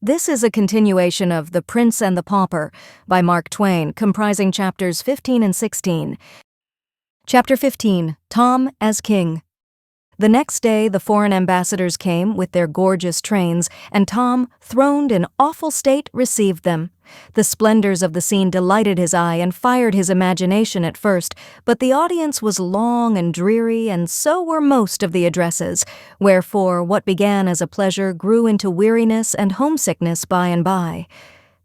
This is a continuation of The Prince and the Pauper by Mark Twain, comprising chapters 15 and 16. Chapter 15, Tom as King. The next day the foreign ambassadors came with their gorgeous trains, and Tom, throned in awful state, received them. The splendors of the scene delighted his eye and fired his imagination at first, but the audience was long and dreary, and so were most of the addresses, wherefore what began as a pleasure grew into weariness and homesickness by and by.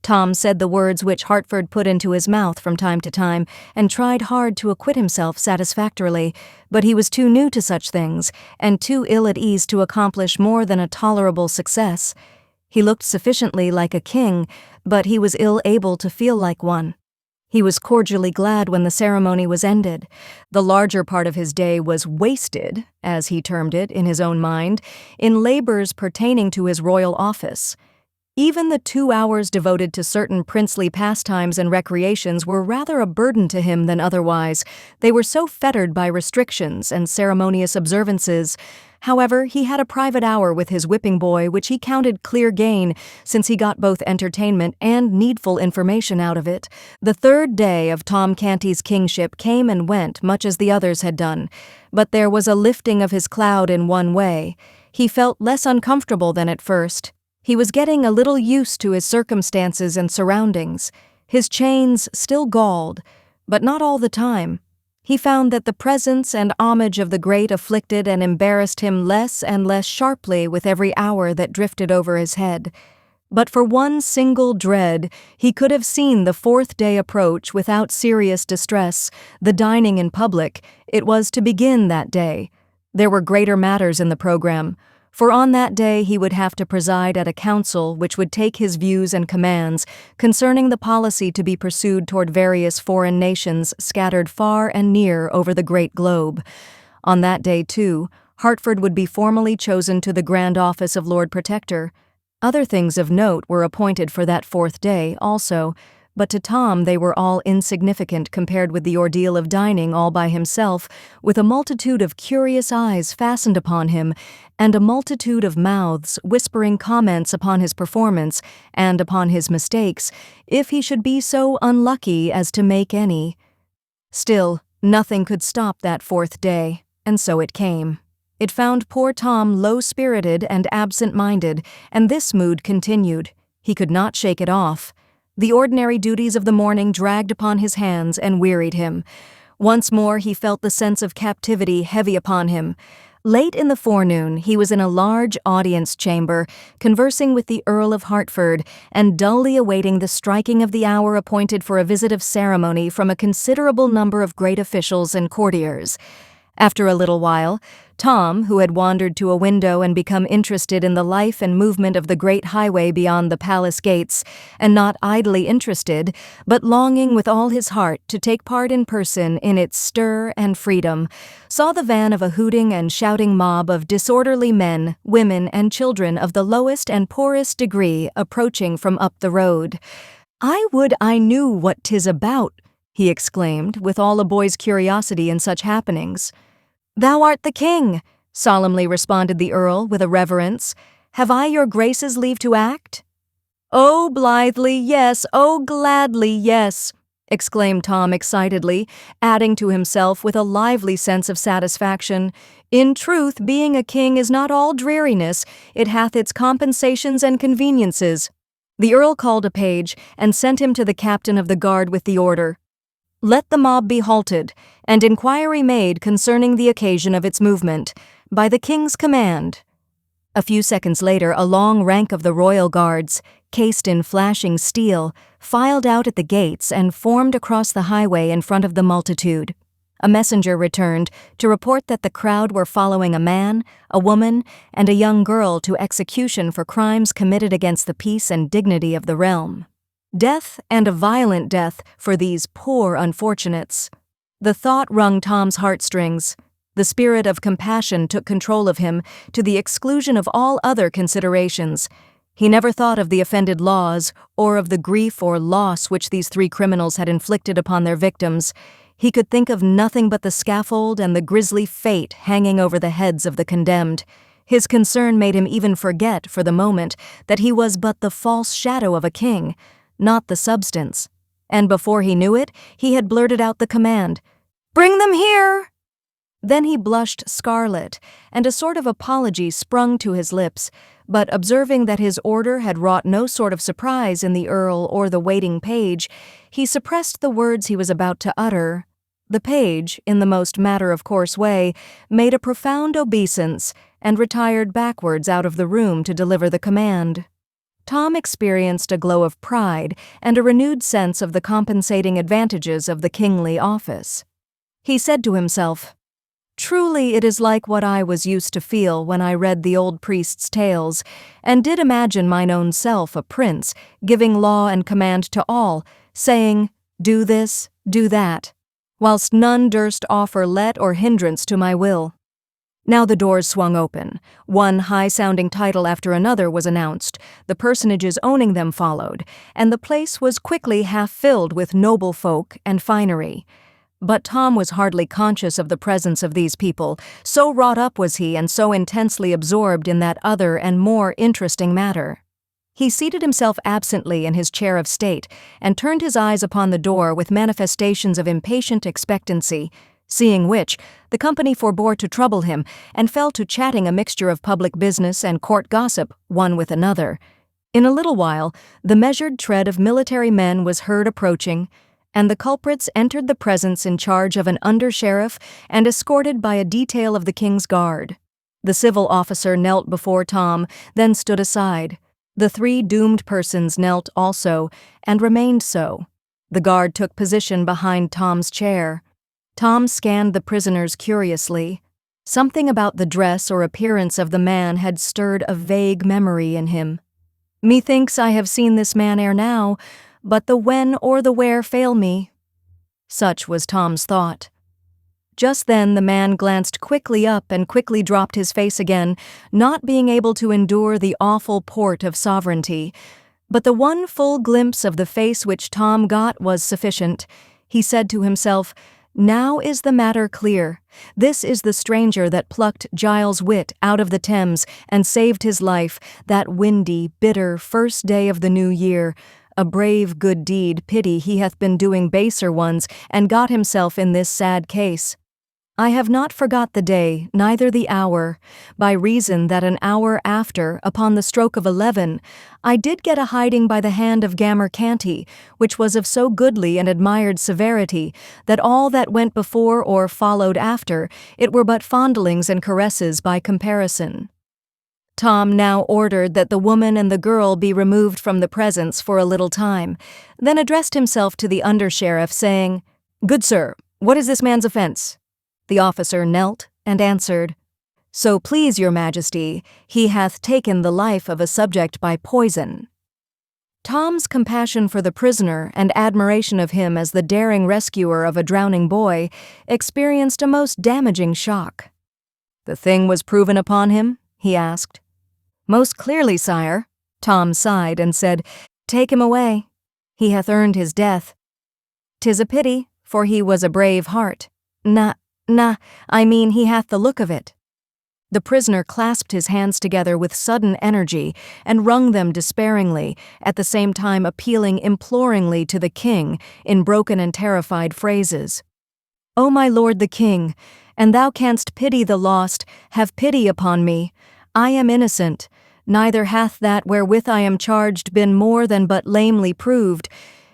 Tom said the words which Hertford put into his mouth from time to time, and tried hard to acquit himself satisfactorily, but he was too new to such things, and too ill at ease to accomplish more than a tolerable success. He looked sufficiently like a king, but he was ill able to feel like one. He was cordially glad when the ceremony was ended. The larger part of his day was wasted, as he termed it in his own mind, in labors pertaining to his royal office. Even the 2 hours devoted to certain princely pastimes and recreations were rather a burden to him than otherwise. They were so fettered by restrictions and ceremonious observances. However, he had a private hour with his whipping boy which he counted clear gain, since he got both entertainment and needful information out of it. The third day of Tom Canty's kingship came and went much as the others had done, but there was a lifting of his cloud in one way. He felt less uncomfortable than at first. He was getting a little used to his circumstances and surroundings. His chains still galled, but not all the time. He found that the presence and homage of the great afflicted and embarrassed him less and less sharply with every hour that drifted over his head. But for one single dread, he could have seen the fourth day approach without serious distress, the dining in public. It was to begin that day. There were greater matters in the program, for on that day he would have to preside at a council which would take his views and commands concerning the policy to be pursued toward various foreign nations scattered far and near over the great globe. On that day, too, Hertford would be formally chosen to the Grand Office of Lord Protector. Other things of note were appointed for that fourth day also, but to Tom they were all insignificant compared with the ordeal of dining all by himself, with a multitude of curious eyes fastened upon him, and a multitude of mouths whispering comments upon his performance and upon his mistakes, if he should be so unlucky as to make any. Still, nothing could stop that fourth day, and so it came. It found poor Tom low-spirited and absent-minded, and this mood continued. He could not shake it off. The ordinary duties of the morning dragged upon his hands and wearied him. Once more he felt the sense of captivity heavy upon him. Late in the forenoon he was in a large audience chamber, conversing with the Earl of Hertford, and dully awaiting the striking of the hour appointed for a visit of ceremony from a considerable number of great officials and courtiers. After a little while, Tom, who had wandered to a window and become interested in the life and movement of the great highway beyond the palace gates, and not idly interested, but longing with all his heart to take part in person in its stir and freedom, saw the van of a hooting and shouting mob of disorderly men, women, and children of the lowest and poorest degree approaching from up the road. "I would I knew what 'tis about," he exclaimed, with all a boy's curiosity in such happenings. "Thou art the king," solemnly responded the Earl with a reverence. "Have I your grace's leave to act?" "Oh, blithely, yes, oh, gladly, yes," exclaimed Tom excitedly, adding to himself with a lively sense of satisfaction, "In truth, being a king is not all dreariness, it hath its compensations and conveniences." The Earl called a page and sent him to the captain of the guard with the order, "Let the mob be halted, and inquiry made concerning the occasion of its movement, by the king's command." A few seconds later, a long rank of the royal guards, cased in flashing steel, filed out at the gates and formed across the highway in front of the multitude. A messenger returned to report that the crowd were following a man, a woman, and a young girl to execution for crimes committed against the peace and dignity of the realm. Death, and a violent death, for these poor unfortunates. The thought wrung Tom's heartstrings. The spirit of compassion took control of him, to the exclusion of all other considerations. He never thought of the offended laws, or of the grief or loss which these three criminals had inflicted upon their victims. He could think of nothing but the scaffold and the grisly fate hanging over the heads of the condemned. His concern made him even forget, for the moment, that he was but the false shadow of a king, not the substance. And before he knew it, he had blurted out the command, "Bring them here!" Then he blushed scarlet, and a sort of apology sprung to his lips, but observing that his order had wrought no sort of surprise in the earl or the waiting page, he suppressed the words he was about to utter. The page, in the most matter-of-course way, made a profound obeisance and retired backwards out of the room to deliver the command. Tom experienced a glow of pride and a renewed sense of the compensating advantages of the kingly office. He said to himself, "Truly it is like what I was used to feel when I read the old priest's tales, and did imagine mine own self a prince, giving law and command to all, saying, 'Do this, do that,' whilst none durst offer let or hindrance to my will." Now the doors swung open. One high-sounding title after another was announced, the personages owning them followed, and the place was quickly half-filled with noble folk and finery. But Tom was hardly conscious of the presence of these people, so wrought up was he and so intensely absorbed in that other and more interesting matter. He seated himself absently in his chair of state and turned his eyes upon the door with manifestations of impatient expectancy, seeing which, the company forbore to trouble him and fell to chatting a mixture of public business and court gossip, one with another. In a little while, the measured tread of military men was heard approaching, and the culprits entered the presence in charge of an under-sheriff and escorted by a detail of the king's guard. The civil officer knelt before Tom, then stood aside. The three doomed persons knelt also, and remained so. The guard took position behind Tom's chair. Tom scanned the prisoners curiously. Something about the dress or appearance of the man had stirred a vague memory in him. "Methinks I have seen this man ere now, but the when or the where fail me." Such was Tom's thought. Just then the man glanced quickly up and quickly dropped his face again, not being able to endure the awful port of sovereignty. But the one full glimpse of the face which Tom got was sufficient. He said to himself, "Now is the matter clear. This is the stranger that plucked Giles Witt out of the Thames and saved his life, that windy, bitter first day of the new year. A brave good deed, pity he hath been doing baser ones, and got himself in this sad case. I have not forgot the day, neither the hour, by reason that an hour after, upon the stroke of 11, I did get a hiding by the hand of Gammer Canty, which was of so goodly and admired severity, that all that went before or followed after, it were but fondlings and caresses by comparison." Tom now ordered that the woman and the girl be removed from the presence for a little time, then addressed himself to the under-sheriff, saying, "Good sir, what is this man's offense?" The officer knelt and answered, "So please your majesty, he hath taken the life of a subject by poison." Tom's compassion for the prisoner and admiration of him as the daring rescuer of a drowning boy experienced a most damaging shock. "The thing was proven upon him?" he asked. "Most clearly, sire." Tom sighed and said, "Take him away. He hath earned his death. 'Tis a pity, for he was a brave heart. I mean he hath the look of it." The prisoner clasped his hands together with sudden energy and wrung them despairingly, at the same time appealing imploringly to the king in broken and terrified phrases. "O my lord the king, and thou canst pity the lost, have pity upon me. I am innocent, neither hath that wherewith I am charged been more than but lamely proved,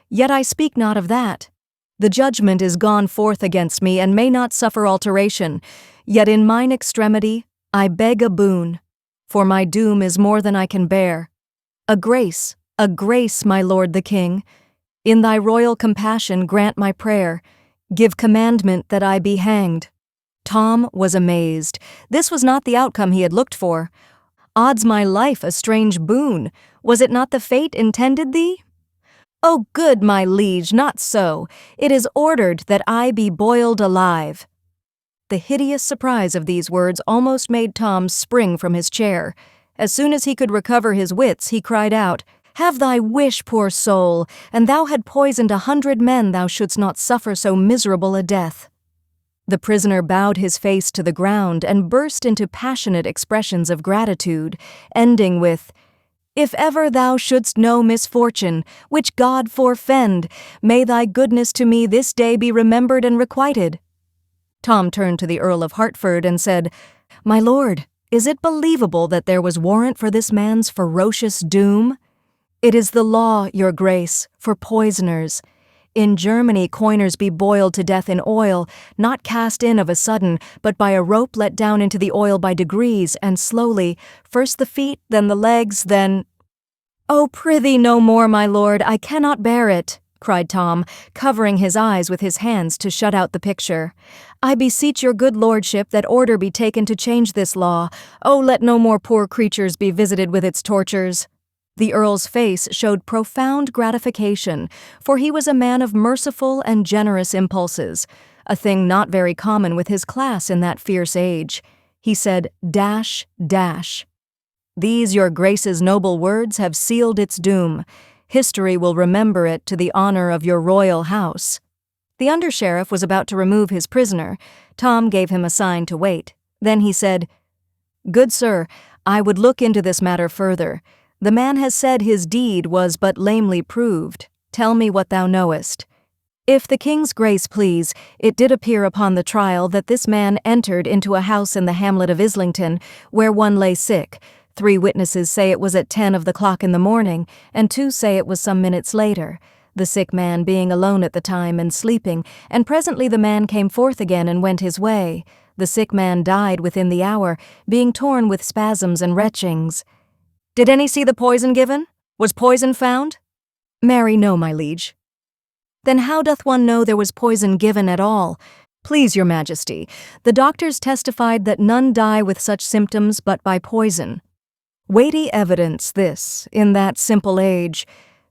yet I speak not of that. The judgment is gone forth against me, and may not suffer alteration, yet in mine extremity I beg a boon, for my doom is more than I can bear. A grace, my lord the king. In thy royal compassion grant my prayer, give commandment that I be hanged." Tom was amazed. This was not the outcome he had looked for. "Odds my life, a strange boon! Was it not the fate intended thee?" "Oh, good my liege, not so. It is ordered that I be boiled alive." The hideous surprise of these words almost made Tom spring from his chair. As soon as he could recover his wits, he cried out, "Have thy wish, poor soul, and thou had poisoned 100 men, thou shouldst not suffer so miserable a death." The prisoner bowed his face to the ground and burst into passionate expressions of gratitude, ending with, "If ever thou shouldst know misfortune, which God forfend, may thy goodness to me this day be remembered and requited." Tom turned to the Earl of Hertford and said, "My lord, is it believable that there was warrant for this man's ferocious doom? It is the law, your grace, for poisoners. In Germany coiners be boiled to death in oil, not cast in of a sudden, but by a rope let down into the oil by degrees, and slowly, first the feet, then the legs, then—" "Oh, prithee no more, my lord, I cannot bear it," cried Tom, covering his eyes with his hands to shut out the picture. "I beseech your good lordship that order be taken to change this law. Oh, let no more poor creatures be visited with its tortures." The Earl's face showed profound gratification, for he was a man of merciful and generous impulses, a thing not very common with his class in that fierce age. He said, "Dash, dash. These your grace's noble words have sealed its doom. History will remember it to the honor of your royal house." The undersheriff was about to remove his prisoner. Tom gave him a sign to wait. Then he said, "Good sir, I would look into this matter further. The man has said his deed was but lamely proved. Tell me what thou knowest." "If the king's grace please, it did appear upon the trial that this man entered into a house in the hamlet of Islington, where one lay sick. 3 witnesses say it was at 10 of the clock in the morning, and 2 say it was some minutes later, the sick man being alone at the time and sleeping, and presently the man came forth again and went his way. The sick man died within the hour, being torn with spasms and retchings." "Did any see the poison given? Was poison found?" "Marry, no, my liege." "Then how doth one know there was poison given at all?" "Please your majesty, the doctors testified that none die with such symptoms but by poison." Weighty evidence, this, in that simple age.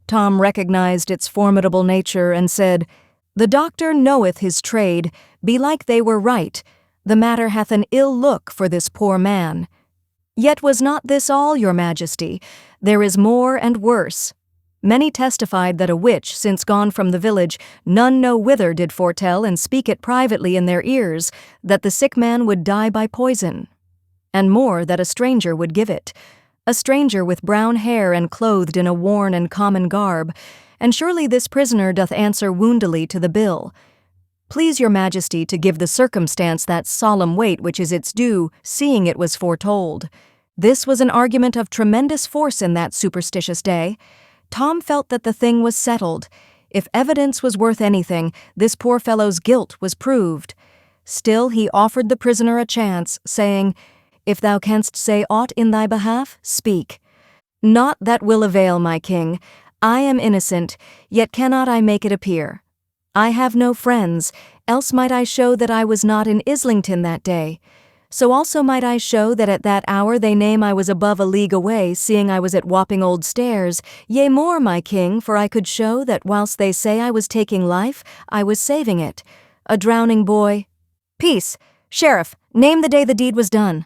Tom recognized its formidable nature and said, "The doctor knoweth his trade, belike they were right. The matter hath an ill look for this poor man." "Yet was not this all, your majesty? There is more and worse. Many testified that a witch, since gone from the village, none know whither, did foretell and speak it privately in their ears, that the sick man would die by poison. And more, that a stranger would give it. A stranger with brown hair and clothed in a worn and common garb, and surely this prisoner doth answer woundily to the bill. Please your majesty to give the circumstance that solemn weight which is its due, seeing it was foretold." This was an argument of tremendous force in that superstitious day. Tom felt that the thing was settled. If evidence was worth anything, this poor fellow's guilt was proved. Still he offered the prisoner a chance, saying, "If thou canst say aught in thy behalf, speak." "Naught that will avail, my king. I am innocent, yet cannot I make it appear. I have no friends, else might I show that I was not in Islington that day. So also might I show that at that hour they name I was above a league away, seeing I was at Wapping Old Stairs. Yea more, my king, for I could show that whilst they say I was taking life, I was saving it. A drowning boy—" "Peace! Sheriff, name the day the deed was done."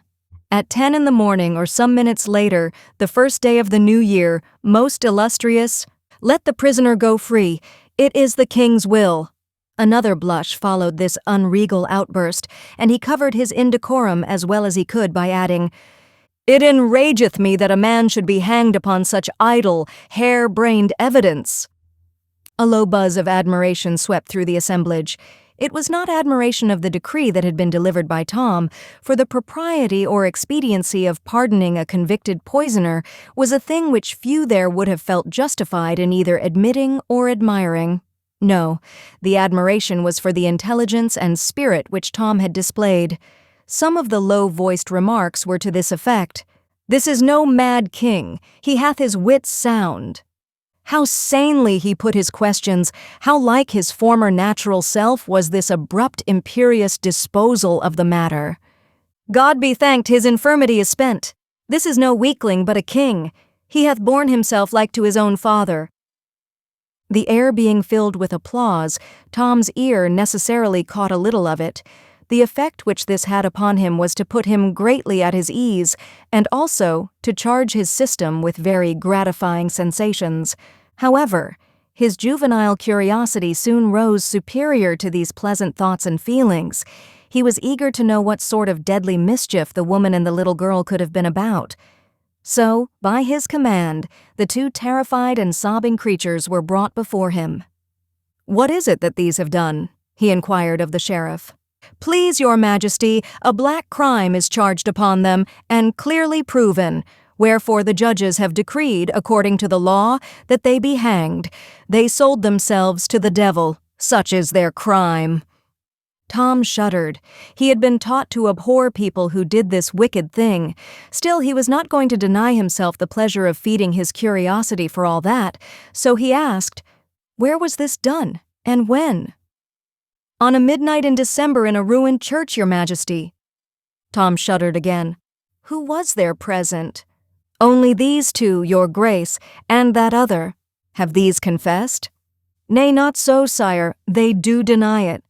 "At 10 in the morning or some minutes later, the first day of the new year, most illustrious—" "Let the prisoner go free. It is the king's will." Another blush followed this unregal outburst, and he covered his indecorum as well as he could by adding, "It enrageth me that a man should be hanged upon such idle, hare-brained evidence." A low buzz of admiration swept through the assemblage. It was not admiration of the decree that had been delivered by Tom, for the propriety or expediency of pardoning a convicted poisoner was a thing which few there would have felt justified in either admitting or admiring. No, the admiration was for the intelligence and spirit which Tom had displayed. Some of the low-voiced remarks were to this effect: "This is no mad king. He hath his wits sound." How sanely he put his questions, how like his former natural self was this abrupt, imperious disposal of the matter. "God be thanked, his infirmity is spent. This is no weakling, but a king. He hath borne himself like to his own father." The air being filled with applause, Tom's ear necessarily caught a little of it. The effect which this had upon him was to put him greatly at his ease, and also to charge his system with very gratifying sensations. However, his juvenile curiosity soon rose superior to these pleasant thoughts and feelings. He was eager to know what sort of deadly mischief the woman and the little girl could have been about. So, by his command, the two terrified and sobbing creatures were brought before him. "What is it that these have done?" he inquired of the sheriff. "Please, your majesty, a black crime is charged upon them, and clearly proven, wherefore the judges have decreed, according to the law, that they be hanged. They sold themselves to the devil. Such is their crime." Tom shuddered. He had been taught to abhor people who did this wicked thing. Still, he was not going to deny himself the pleasure of feeding his curiosity for all that, so he asked, "Where was this done, and when?" "On a midnight in December in a ruined church, your majesty." Tom shuddered again. "Who was there present?" "Only these two, your grace, and that other." "Have these confessed?" "Nay, not so, sire. They do deny it."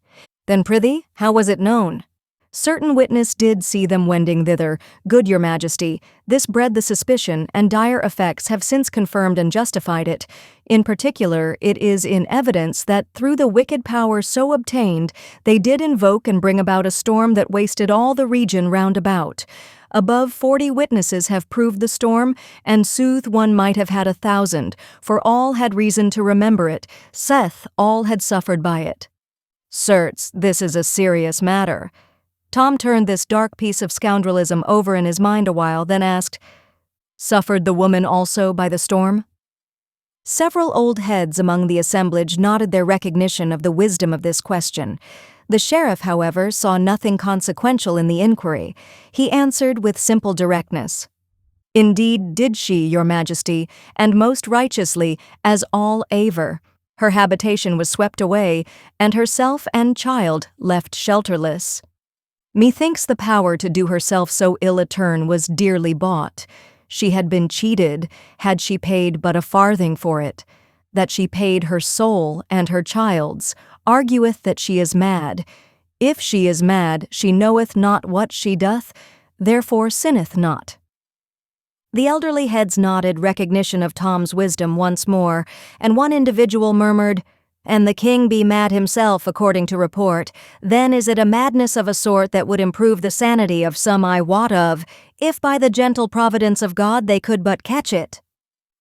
"Then prithee, how was it known?" "Certain witness did see them wending thither, good your majesty. This bred the suspicion, and dire effects have since confirmed and justified it. In particular, it is in evidence that through the wicked power so obtained, they did invoke and bring about a storm that wasted all the region round about. Above 40 witnesses have proved the storm, and sooth one might have had 1,000, for all had reason to remember it, saith all had suffered by it." "Certes, this is a serious matter." Tom turned this dark piece of scoundrelism over in his mind a while, then asked, "Suffered the woman also by the storm?" Several old heads among the assemblage nodded their recognition of the wisdom of this question. The sheriff, however, saw nothing consequential in the inquiry. He answered with simple directness, "Indeed did she, your majesty, and most righteously, as all aver. Her habitation was swept away, and herself and child left shelterless. Methinks the power to do herself so ill a turn was dearly bought. She had been cheated, had she paid but a farthing for it. That she paid her soul and her child's, argueth that she is mad. If she is mad, she knoweth not what she doth, therefore sinneth not." The elderly heads nodded recognition of Tom's wisdom once more, and one individual murmured, "And the king be mad himself, according to report, then is it a madness of a sort that would improve the sanity of some I wot of, if by the gentle providence of God they could but catch it."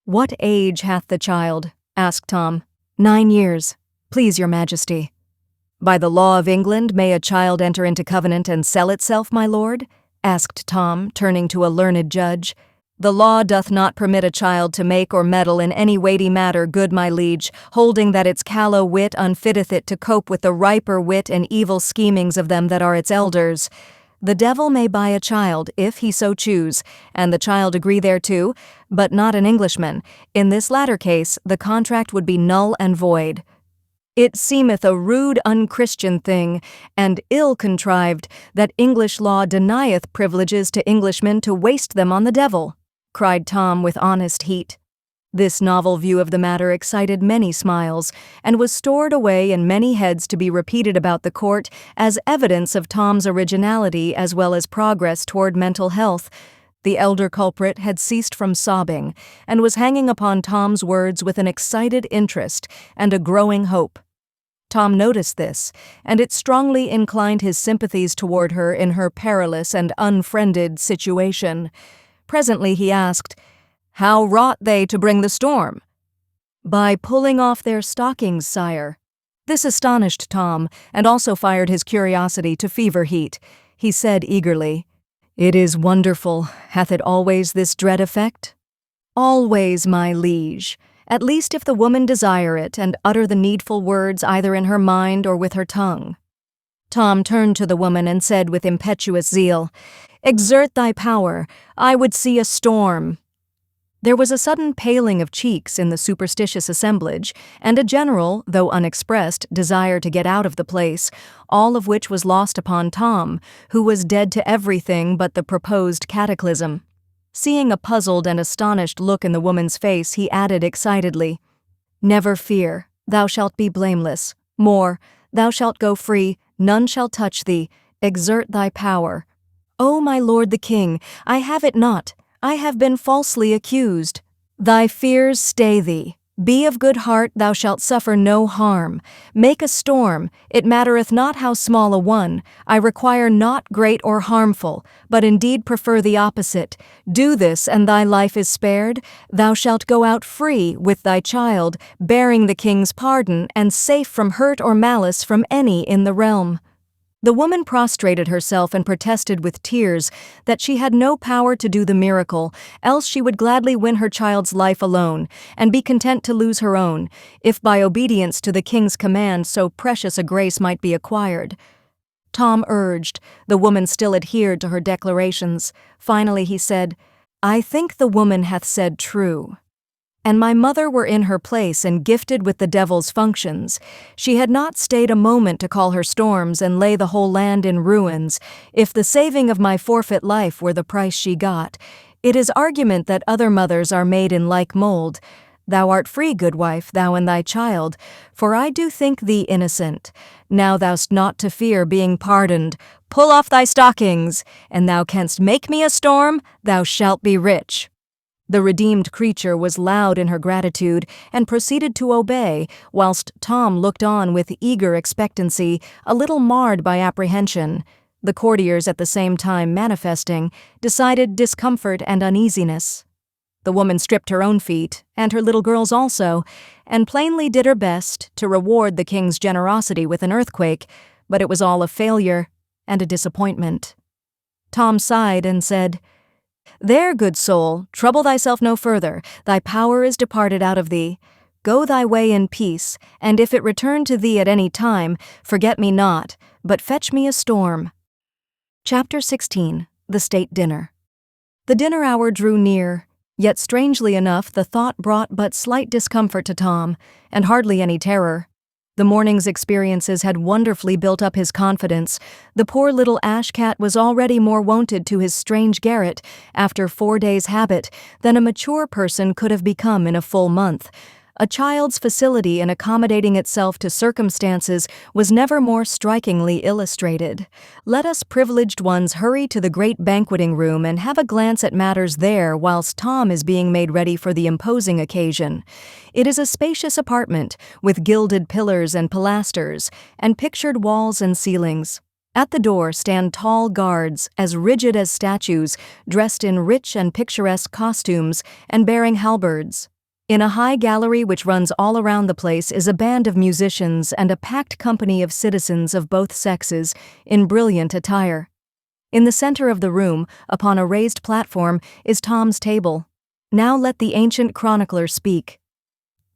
"What age hath the child?" asked Tom. 9 years, please your majesty." "By the law of England may a child enter into covenant and sell itself, my lord?" asked Tom, turning to a learned judge. "The law doth not permit a child to make or meddle in any weighty matter, good my liege, holding that its callow wit unfitteth it to cope with the riper wit and evil schemings of them that are its elders. The devil may buy a child, if he so choose, and the child agree thereto, but not an Englishman. In this latter case, the contract would be null and void. It seemeth a rude unchristian thing, and ill contrived, that English law denieth privileges to Englishmen to waste them on the devil," cried Tom with honest heat. This novel view of the matter excited many smiles, and was stored away in many heads to be repeated about the court as evidence of Tom's originality as well as progress toward mental health. The elder culprit had ceased from sobbing, and was hanging upon Tom's words with an excited interest and a growing hope. Tom noticed this, and it strongly inclined his sympathies toward her in her perilous and unfriended situation. Presently he asked, "How wrought they to bring the storm?" "By pulling off their stockings, sire." This astonished Tom, and also fired his curiosity to fever heat. He said eagerly, "It is wonderful. Hath it always this dread effect?" "Always, my liege. At least if the woman desire it, and utter the needful words either in her mind or with her tongue." Tom turned to the woman and said with impetuous zeal, "Exert thy power. I would see a storm." There was a sudden paling of cheeks in the superstitious assemblage, and a general, though unexpressed, desire to get out of the place, all of which was lost upon Tom, who was dead to everything but the proposed cataclysm. Seeing a puzzled and astonished look in the woman's face, he added excitedly, "Never fear, thou shalt be blameless. More, thou shalt go free, none shall touch thee. Exert thy power. O my lord the king, I have it not. I have been falsely accused. Thy fears stay thee. Be of good heart, thou shalt suffer no harm. Make a storm, it mattereth not how small a one. I require not great or harmful, but indeed prefer the opposite. Do this, and thy life is spared. Thou shalt go out free with thy child, bearing the king's pardon, and safe from hurt or malice from any in the realm. The woman prostrated herself and protested with tears that she had no power to do the miracle, else she would gladly win her child's life alone, and be content to lose her own, if by obedience to the king's command so precious a grace might be acquired. Tom urged. The woman still adhered to her declarations. Finally he said, I think the woman hath said true. And my mother were in her place and gifted with the devil's functions. She had not stayed a moment to call her storms and lay the whole land in ruins, if the saving of my forfeit life were the price she got. It is argument that other mothers are made in like mold. Thou art free, good wife, thou and thy child, for I do think thee innocent. Now thou'st not to fear being pardoned. Pull off thy stockings, and thou canst make me a storm, thou shalt be rich. The redeemed creature was loud in her gratitude and proceeded to obey, whilst Tom looked on with eager expectancy, a little marred by apprehension. The courtiers at the same time manifesting decided discomfort and uneasiness. The woman stripped her own feet, and her little girl's also, and plainly did her best to reward the king's generosity with an earthquake, but it was all a failure and a disappointment. Tom sighed and said, There, good soul, trouble thyself no further, thy power is departed out of thee. Go thy way in peace, and if it return to thee at any time, forget me not, but fetch me a storm. Chapter 16. The State Dinner. The dinner hour drew near, yet strangely enough the thought brought but slight discomfort to Tom, and hardly any terror. The morning's experiences had wonderfully built up his confidence. The poor little ash-cat was already more wonted to his strange garret, after 4 days' habit, than a mature person could have become in a full month. A child's facility in accommodating itself to circumstances was never more strikingly illustrated. Let us privileged ones hurry to the great banqueting room and have a glance at matters there whilst Tom is being made ready for the imposing occasion. It is a spacious apartment, with gilded pillars and pilasters, and pictured walls and ceilings. At the door stand tall guards, as rigid as statues, dressed in rich and picturesque costumes, and bearing halberds. In a high gallery which runs all around the place is a band of musicians and a packed company of citizens of both sexes, in brilliant attire. In the center of the room, upon a raised platform, is Tom's table. Now let the ancient chronicler speak.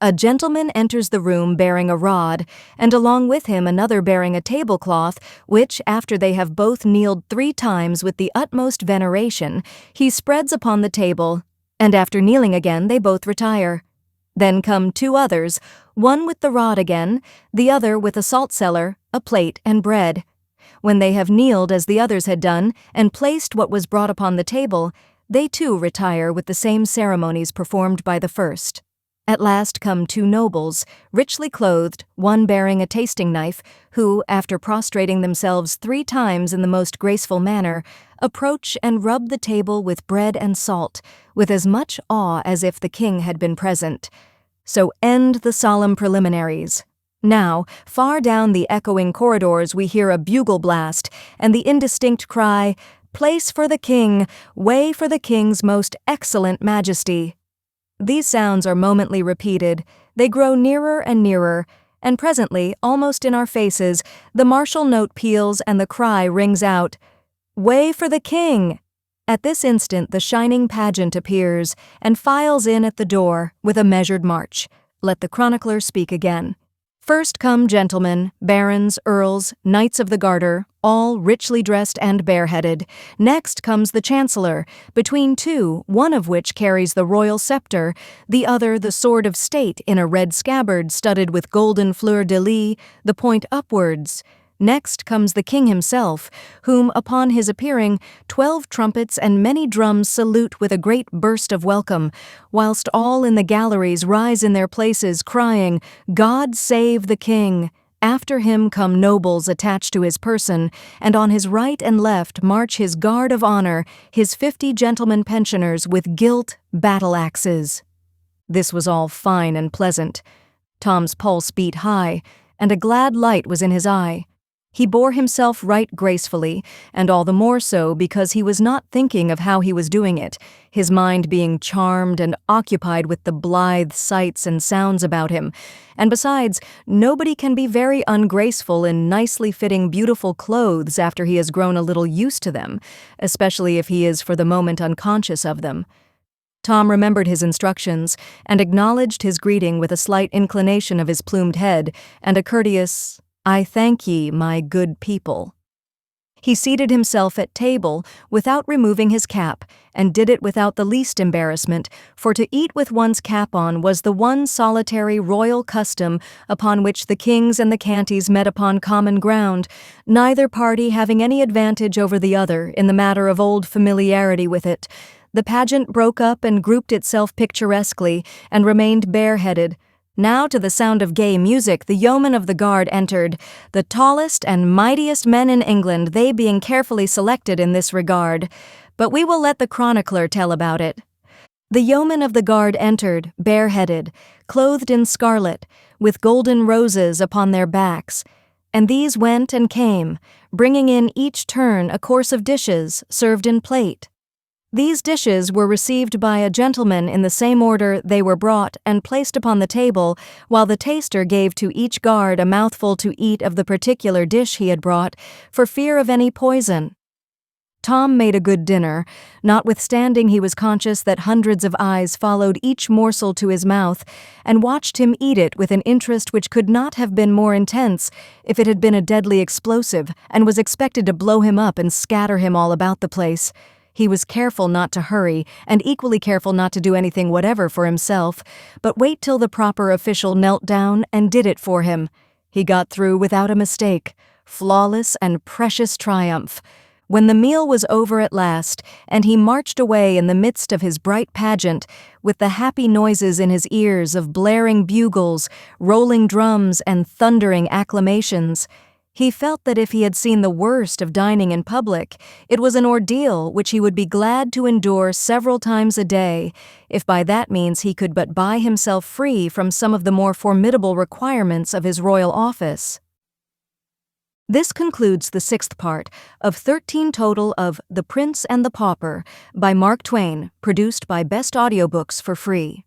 A gentleman enters the room bearing a rod, and along with him another bearing a tablecloth, which, after they have both kneeled 3 times with the utmost veneration, he spreads upon the table, and after kneeling again they both retire. Then come 2 others, one with the rod again, the other with a salt cellar, a plate, and bread. When they have kneeled as the others had done, and placed what was brought upon the table, they too retire with the same ceremonies performed by the first. At last come 2 nobles, richly clothed, one bearing a tasting knife, who, after prostrating themselves 3 times in the most graceful manner, approach and rub the table with bread and salt, with as much awe as if the king had been present. So end the solemn preliminaries. Now, far down the echoing corridors we hear a bugle blast, and the indistinct cry, "Place for the king, way for the king's most excellent majesty." These sounds are momently repeated, they grow nearer and nearer, and presently, almost in our faces, the martial note peals and the cry rings out, "Way for the king!" At this instant the shining pageant appears, and files in at the door, with a measured march. Let the chronicler speak again. First come gentlemen, barons, earls, knights of the garter, all richly dressed and bareheaded. Next comes the chancellor, between 2, one of which carries the royal scepter, the other the sword of state in a red scabbard studded with golden fleur-de-lis, the point upwards. Next comes the king himself, whom, upon his appearing, 12 trumpets and many drums salute with a great burst of welcome, whilst all in the galleries rise in their places, crying, "God save the king!" After him come nobles attached to his person, and on his right and left march his guard of honor, his 50 gentlemen pensioners with gilt battle-axes. This was all fine and pleasant. Tom's pulse beat high, and a glad light was in his eye. He bore himself right gracefully, and all the more so because he was not thinking of how he was doing it, his mind being charmed and occupied with the blithe sights and sounds about him. And besides, nobody can be very ungraceful in nicely fitting beautiful clothes after he has grown a little used to them, especially if he is for the moment unconscious of them. Tom remembered his instructions and acknowledged his greeting with a slight inclination of his plumed head and a courteous, "I thank ye, my good people." He seated himself at table without removing his cap, and did it without the least embarrassment, for to eat with one's cap on was the one solitary royal custom upon which the kings and the Cantys met upon common ground, neither party having any advantage over the other in the matter of old familiarity with it. The pageant broke up and grouped itself picturesquely, and remained bareheaded. Now, to the sound of gay music, the yeomen of the guard entered, the tallest and mightiest men in England, they being carefully selected in this regard. But we will let the chronicler tell about it. The yeomen of the guard entered, bareheaded, clothed in scarlet, with golden roses upon their backs, and these went and came, bringing in each turn a course of dishes served in plate. These dishes were received by a gentleman in the same order they were brought and placed upon the table, while the taster gave to each guard a mouthful to eat of the particular dish he had brought, for fear of any poison. Tom made a good dinner, notwithstanding he was conscious that hundreds of eyes followed each morsel to his mouth, and watched him eat it with an interest which could not have been more intense if it had been a deadly explosive and was expected to blow him up and scatter him all about the place. He was careful not to hurry, and equally careful not to do anything whatever for himself, but wait till the proper official knelt down and did it for him. He got through without a mistake, flawless and precious triumph. When the meal was over at last, and he marched away in the midst of his bright pageant, with the happy noises in his ears of blaring bugles, rolling drums, and thundering acclamations, he felt that if he had seen the worst of dining in public, it was an ordeal which he would be glad to endure several times a day, if by that means he could but buy himself free from some of the more formidable requirements of his royal office. This concludes the 6th part of 13 total of The Prince and the Pauper by Mark Twain, produced by Best Audiobooks for free.